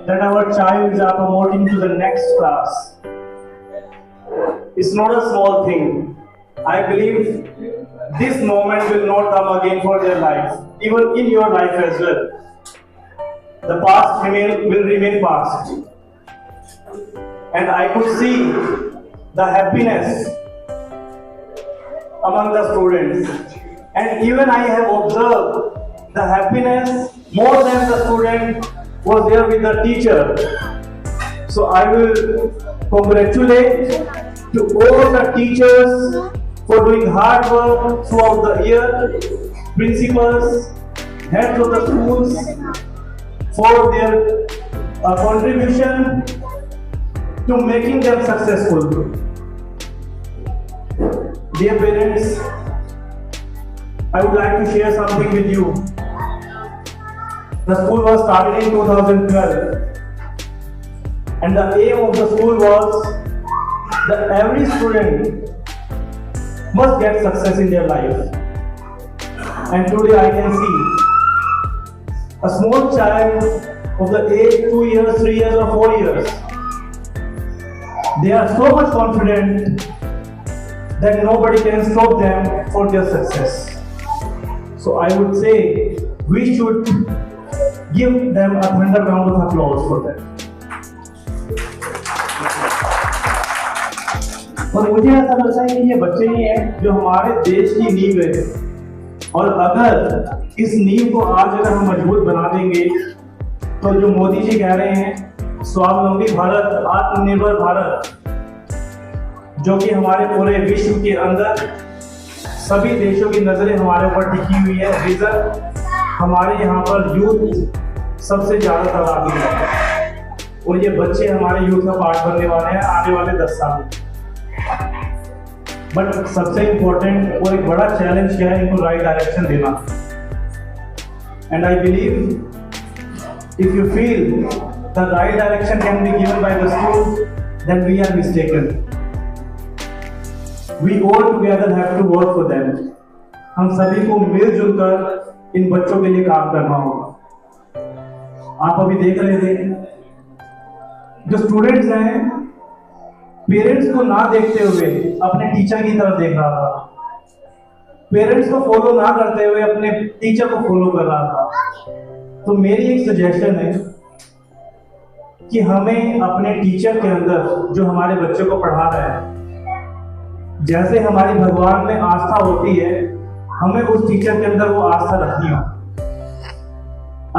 that our child are promoting to the next class. It's not a small thing. I believe this moment will not come again for their life, even in your life as well. The past will remain past. And I could see the happiness among the students. And even I have observed the happiness more than the student was there with the teacher. So I will congratulate to all the teachers for doing hard work throughout the year, principals, heads of the schools for their contribution to making them successful. Dear parents, I would like to share something with you. The school was started in 2012, and the aim of the school was that every student must get success in their life. And today I can see a small child of the age 2 years, 3 years or 4 years. They are so much confident that nobody can stop them for their success. So I would say we should give them a thunder round of applause for that. और मुझे ऐसा लगता है कि ये बच्चे ही हैं जो हमारे देश की नींव है, और अगर इस नींव को आज अगर हम मजबूत बना देंगे तो जो मोदी जी कह रहे हैं स्वावलंबी भारत, आत्मनिर्भर भारत, जो कि हमारे पूरे विश्व के अंदर सभी देशों की नजरें हमारे ऊपर टिकी हुई है, रीजन हमारे यहाँ पर यूथ सबसे ज्यादा तादाद में, और ये बच्चे हमारे यूथ का पार्ट बनने वाले हैं आने वाले 10 साल में। बट सबसे इम्पोर्टेंट और एक बड़ा चैलेंज क्या है, इनको राइट डायरेक्शन देना। And I believe if you feel the right direction can be given by the school, then we are mistaken. We all together have to work for them. हम सभी को मिलजुल कर इन बच्चों के लिए काम करना होगा। आप अभी देख रहे थे जो स्टूडेंट्स हैं, पेरेंट्स को ना देखते हुए अपने टीचर की तरफ देख रहा था, पेरेंट्स को फॉलो ना करते हुए अपने टीचर को फॉलो कर रहा था। तो मेरी एक सजेशन है कि हमें अपने टीचर के अंदर जो हमारे बच्चों को पढ़ा रहा है, जैसे हमारी भगवान में आस्था होती है, हमें उस टीचर के अंदर वो आस्था रखनी हो।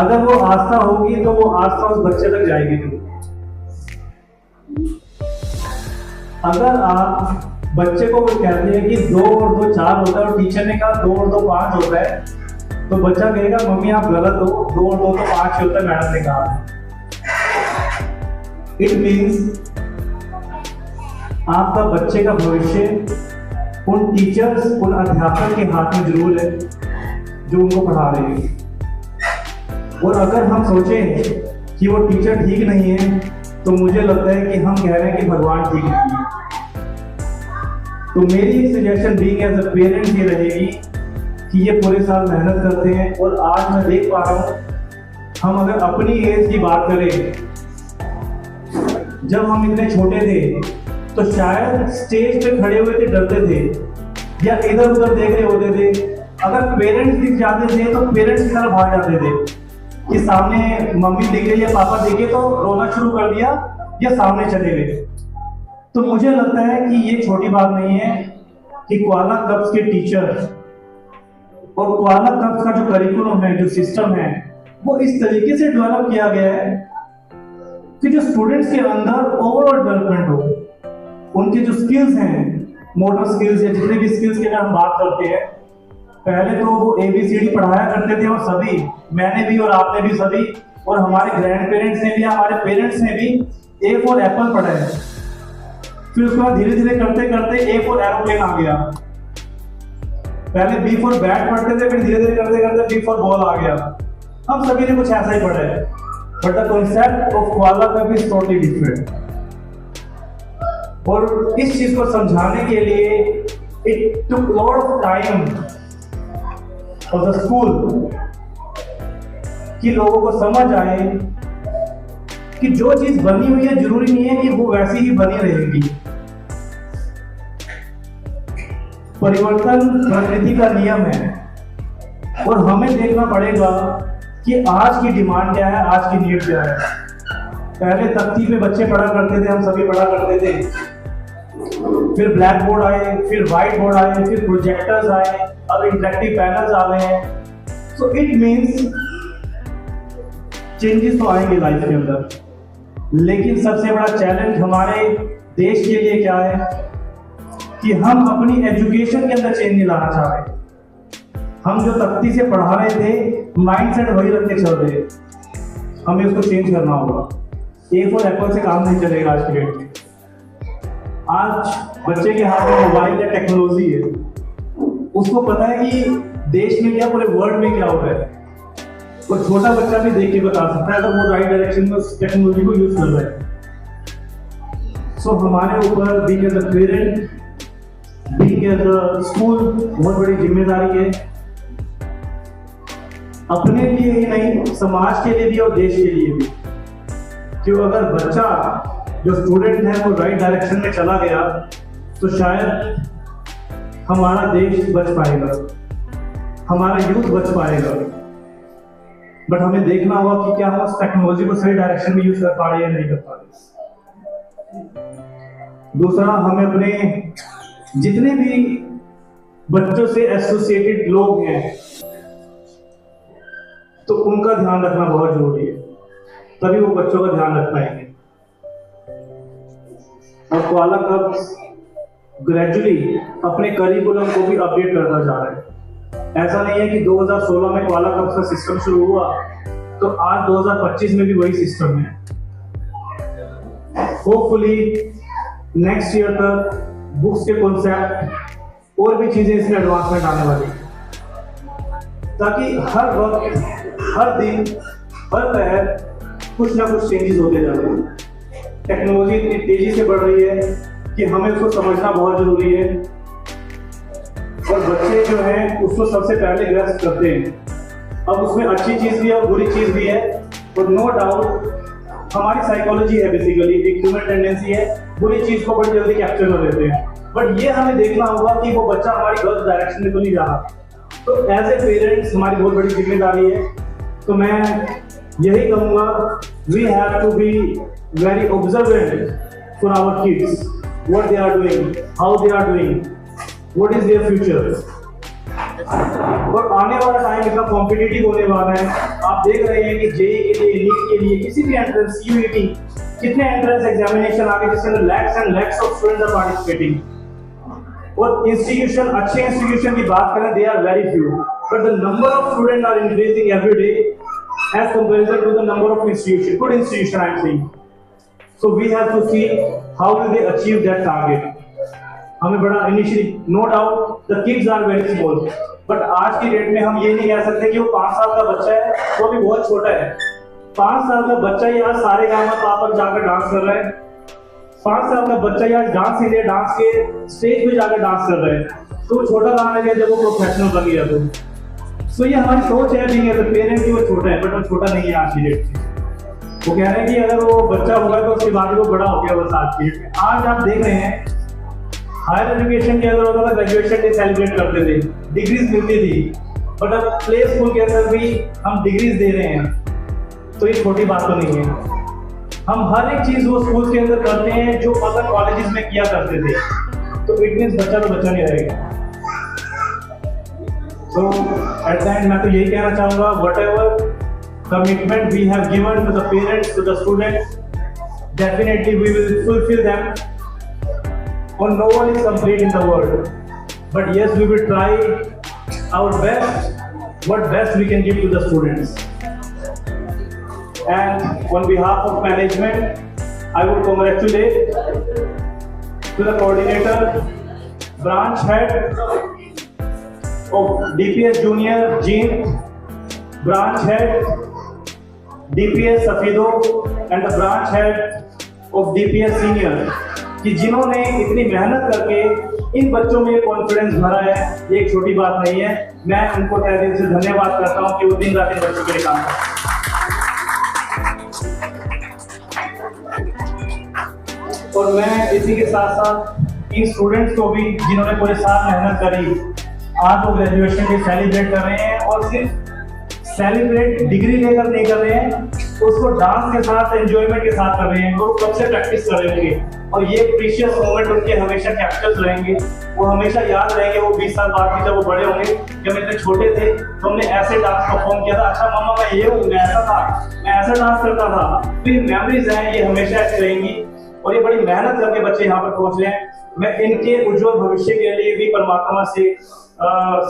अगर वो आस्था होगी तो वो आस्था उस बच्चे तक जाएगी। अगर आप बच्चे को कहते हैं कि 2 और 2 4 होता है और टीचर ने कहा 2 और 2 5 होता है, तो बच्चा कहेगा मम्मी आप गलत हो, 2 और 2 तो 5 होता है, मैडम ने कहा। इट मीन्स आपका बच्चे का भविष्य उन टीचर्स, उन अध्यापक के हाथ में जरूर है जो उनको पढ़ा रहे हैं। और अगर हम सोचें कि वो टीचर ठीक नहीं है, तो मुझे लगता है कि हम कह रहे हैं कि भगवान ठीक नहीं है। तो मेरी suggestion being as a parent ये रहेगी कि ये पूरे साल मेहनत करते हैं, और आज मैं देख पा रहा हूँ, हम अगर अपनी एज की बात करें, जब हम इतने छोटे थे तो शायद स्टेज पे खड़े हुए थे डरते थे या इधर उधर देख रहे होते थे। अगर पेरेंट्स दिख जाते थे तो पेरेंट्स की तरफ भाग जाते थे कि सामने मम्मी दिख रही है, पापा दिखे तो रोना शुरू कर दिया या सामने चले गए। तो मुझे लगता है कि ये छोटी बात नहीं है कि क्वाला कप्स के टीचर और क्वाला कप्स का जो करिकुलम है, जो सिस्टम है, वो इस तरीके से डेवलप किया गया है कि जो स्टूडेंट्स के अंदर ओवरऑल डेवलपमेंट हो, उनके जो स्किल्स हैं, मोटर स्किल्स या जितने भी स्किल्स की अगर हम बात करते हैं, पहले तो वो ABCD पढ़ाया करते थे, और सभी, मैंने भी और आपने भी सभी, और हमारे ग्रैंड पेरेंट्स ने भी, हमारे पेरेंट्स ने भी A फॉर एप्पल पढ़ा है। फिर उसके बाद धीरे धीरे करते करते A फॉर एरोप्लेन आ गया। पहले B फॉर बैट पढ़ते थे, फिर धीरे धीरे करते करते B फॉर बॉल आ गया। हम सभी ने कुछ ऐसा ही पढ़ा है, बट द कॉन्सेप्ट ऑफ क्वाला कप इज टोटली डिफरेंट। और इस चीज को समझाने के लिए it took lot of time for the school कि लोगों को समझ आए कि जो चीज बनी हुई है जरूरी नहीं है कि वो वैसी ही बनी रहेगी। परिवर्तन प्रकृति का नियम है और हमें देखना पड़ेगा कि आज की डिमांड क्या है, आज की नीड क्या है। पहले तख्ती पे बच्चे पढ़ा करते थे, हम सभी पढ़ा करते थे, फिर ब्लैक बोर्ड आए, फिर व्हाइट बोर्ड आए, फिर प्रोजेक्टर्स आए, अब इंटरेक्टिव पैनल्स आ गए हैं। सो इट मीन्स चेंजेस तो आएंगे लाइफ के अंदर, लेकिन सबसे बड़ा चैलेंज हमारे देश के लिए क्या है कि हम अपनी एजुकेशन के अंदर चेंज नहीं लाना चाह रहे। हम जो तख्ती से पढ़ा रहे थे माइंडसेट वही रख के चल रहे, हमें उसको चेंज करना होगा। ए फॉर एप्पल से काम नहीं चलेगा आज की डेट में। आज बच्चे के हाथ में मोबाइल या टेक्नोलॉजी है, उसको पता है कि देश में क्या, पूरे वर्ल्ड में क्या हो रहा है, और छोटा बच्चा भी देख के बता सकता है अगर वो राइट डायरेक्शन में उस टेक्नोलॉजी को यूज कर रहा है। सो हमारे ऊपर being as a parent, being as a school बहुत बड़ी जिम्मेदारी है, अपने लिए ही नहीं समाज के लिए भी और देश के लिए भी। क्यों, अगर बच्चा जो स्टूडेंट है वो राइट डायरेक्शन में चला गया तो शायद हमारा देश बच पाएगा, हमारा यूथ बच पाएगा। बट हमें देखना होगा कि क्या हम उस टेक्नोलॉजी को सही डायरेक्शन में यूज कर पा रहे हैं या नहीं कर पा रहे। दूसरा, हमें अपने जितने भी बच्चों से एसोसिएटेड लोग हैं तो उनका ध्यान रखना बहुत जरूरी है, तभी वो बच्चों का ध्यान रख पाएंगे। और क्वाला कब्स ग्रेजुअली अपने करिकुलम को भी अपडेट करता जा रहा है। ऐसा नहीं है कि 2016 में क्वाला कब्स का सिस्टम शुरू हुआ तो आज 2025 में भी वही सिस्टम है। होपफुली नेक्स्ट ईयर तक बुक्स के कॉन्सेप्ट और भी चीजें इसमें एडवांसमेंट आने वाली, ताकि हर वक्त, हर दिन, हर पहर कुछ ना कुछ चेंजेस होते जा रहे हैं। टेक्नोलॉजी इतनी तेजी से बढ़ रही है कि हमें उसको समझना बहुत जरूरी है, और बच्चे जो हैं उसको सबसे पहले ग्रस्त करते हैं। अब उसमें अच्छी चीज भी है और बुरी चीज भी है, और नो डाउट हमारी साइकोलॉजी है, बेसिकली एक ह्यूमन टेंडेंसी है, बुरी चीज को बड़ी जल्दी कैप्चर कर लेते हैं। बट ये हमें देखना होगा कि वो बच्चा हमारी गलत डायरेक्शन में तो नहीं जा रहा। तो एज ए पेरेंट्स हमारी बहुत बड़ी जिम्मेदारी है। तो मैं यही कहूँगा, we have to be very observant for our kids, what they are doing, how they are doing, what is their future. और आने वाला टाइम इतना कॉम्पिटिटिव होने वाला है। आप देख रहे हैं कि जेईई के लिए, नीट के लिए, किसी भी एंट्रेंस, सीयूईटी, कितने एंट्रेंस एग्जामिनेशन आगे जिसके अंदर lakhs and lakhs of students are participating. और इंस्टीट्यूशन, अच्छे इंस्टीट्यूशन की बात करें, they are very few, but the number of student are increasing every day as comparison to the number of institution, good institution I am saying. So we have to see how do they achieve that target. हमें बड़ा initially, no doubt the kids are very small, but आज की date में हम ये नहीं कह सकते कि वो 5 साल का बच्चा है वो भी बहुत छोटा है। 5 साल का बच्चा ही आज सारे गाँव में पर जाकर डांस कर रहा है। 5 साल का बच्चा ही आज डांस इंडिया डांस के स्टेज पे जाकर डांस कर रहा है। तो छोटा गाना है जब वो प्रोफेशनल बन गया तो। सो ये हमारी सोच है नहीं है पेरेंट की, वो छोटा है, बट वो छोटा नहीं है आज की डेट में। वो कह रहे हैं कि अगर वो बच्चा होगा तो उसके बाद वो बड़ा हो गया बस आज की डेट में। आज आप देख रहे हैं हायर एजुकेशन के अंदर होता था ग्रेजुएशन डे सेलिब्रेट करते थे, डिग्रीज मिलती थी, बट अब प्ले स्कूल के अंदर भी हम डिग्रीज दे रहे हैं। तो ये छोटी बात तो नहीं है। हम हर एक चीज वो स्कूल के अंदर करते हैं जो अदर कॉलेजेस में किया करते थे, तो इट मींस बच्चा तो बच्चा नहीं रहेगा। सो एट द एंड मैं तो यही कहना चाहूंगा, whatever commitment we have given to the parents, to the students, definitely we will fulfill them. Or no one is complete in the world, but yes, we will try our best, what best we can give to the students. And on behalf of management, I would congratulate to the coordinator, branch head of DPS Junior Jean, branch head DPS Safido and the branch head of DPS Senior, कि जिन्होंने इतनी मेहनत करके इन बच्चों में confidence भरा है। ये एक छोटी बात नहीं है। मैं उनको तहे दिल से धन्यवाद करता हूँ कि वो दिन रात इन बच्चों के लिए काम करते हैं। और मैं इसी के साथ साथ इन स्टूडेंट्स को भी जिन्होंने पूरे साल मेहनत करी, आज वो ग्रेजुएशन भी सेलिब्रेट कर रहे हैं और सिर्फ सेलिब्रेट डिग्री लेकर नहीं कर रहे हैं, उसको डांस के साथ एंजॉयमेंट के साथ कर रहे हैं। वो कब से प्रैक्टिस कर रहे होंगे और ये प्रीशियस मोमेंट उनके हमेशा कैप्चर्स रहेंगे, वो हमेशा याद रहेंगे। वो 20 साल बाद भी जब वो बड़े होंगे, जब हम इतने छोटे थे तो हमने ऐसे डांस परफॉर्म किया था, अच्छा मम्मा मैं ये हूँ, मैं ऐसा था, मैं ऐसा डांस करता था। तो ये मेमोरीज हैं, ये हमेशा ऐसी रहेंगी और ये बड़ी मेहनत करके बच्चे यहाँ पर पहुंच रहे हैं। मैं इनके उज्जवल भविष्य के लिए भी परमात्मा से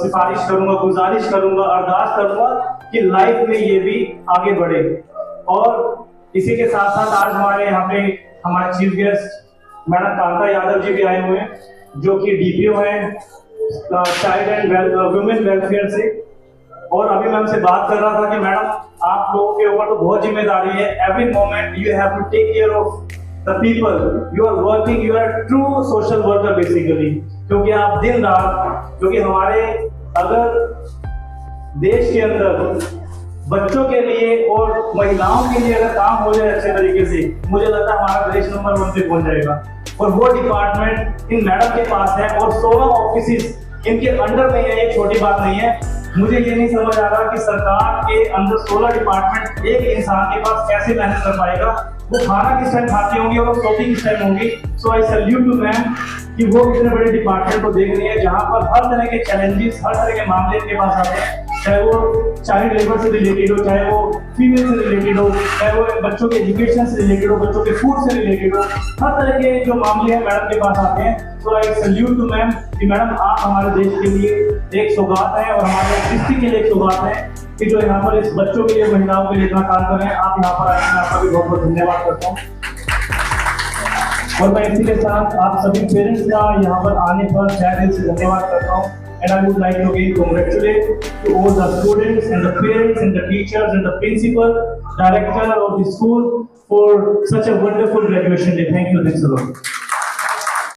सिफारिश करूंगा, गुजारिश करूंगा, अरदास करूंगा कि लाइफ में ये भी आगे बढ़े। और इसी के साथ साथ आज हमारे यहाँ पे हमारे chief guest madam Kanta Yadav ji भी आए हुए हैं, जो कि डीपीओ हैं चाइल्ड एंड वुमेन वेलफेयर से। और अभी मैं उनसे बात कर रहा था कि मैडम आप लोगों के ऊपर तो बहुत जिम्मेदारी है, every moment you have to take care of the people, you are working, you are true social worker basically, क्योंकि आप दिन रात, क्योंकि हमारे अगर देश के अंदर बच्चों के लिए और महिलाओं के लिए अगर काम हो जाए अच्छे तरीके से, मुझे लगता है हमारा देश नंबर 1 पे पहुंच जाएगा। और वो डिपार्टमेंट इन मैडम के पास है और 16 ऑफिस इनके अंडर में है, ये छोटी बात नहीं है। मुझे ये नहीं समझ आ रहा कि सरकार के अंदर 16 डिपार्टमेंट एक इंसान के पास कैसे मैनेज कर पाएगा। वो खाना किस टाइम खाती होंगी और सोती किस टाइम होंगी। सो आई सैल्यूट टू मैम कि वो इतने बड़े डिपार्टमेंट को देख रही है, जहाँ पर हर तरह के चैलेंजेस, हर तरह के मामले इनके पास आते हैं, चाहे वो चाइल्ड लेबर से रिलेटेड हो, चाहे वो फीमेल से रिलेटेड हो, चाहे वो बच्चों के एजुकेशन से रिलेटेड हो, बच्चों के फूड से रिलेटेड हो, हर तरह के जो मामले हैं मैडम के पास आते हैं। सो आई सैल्यूट टू मैम कि मैडम आप हमारे देश के लिए एक सौगात है और हमारे डिस्ट्रिक्ट के लिए एक सौगात है कि जो यहाँ पर इस बच्चों के लिए, महिलाओं के लिए इतना काम कर रहे हैं। आप यहाँ पर आए, मैं आपका भी बहुत बहुत धन्यवाद करता हूँ। और मैं इसी के साथ आप सभी पेरेंट्स का यहाँ पर आने पर शायद दिल से धन्यवाद करता हूँ। And I would like to again congratulate to all the students and the parents and the teachers and the principal, director of the school for such a wonderful graduation day. Thank you. Thanks a lot.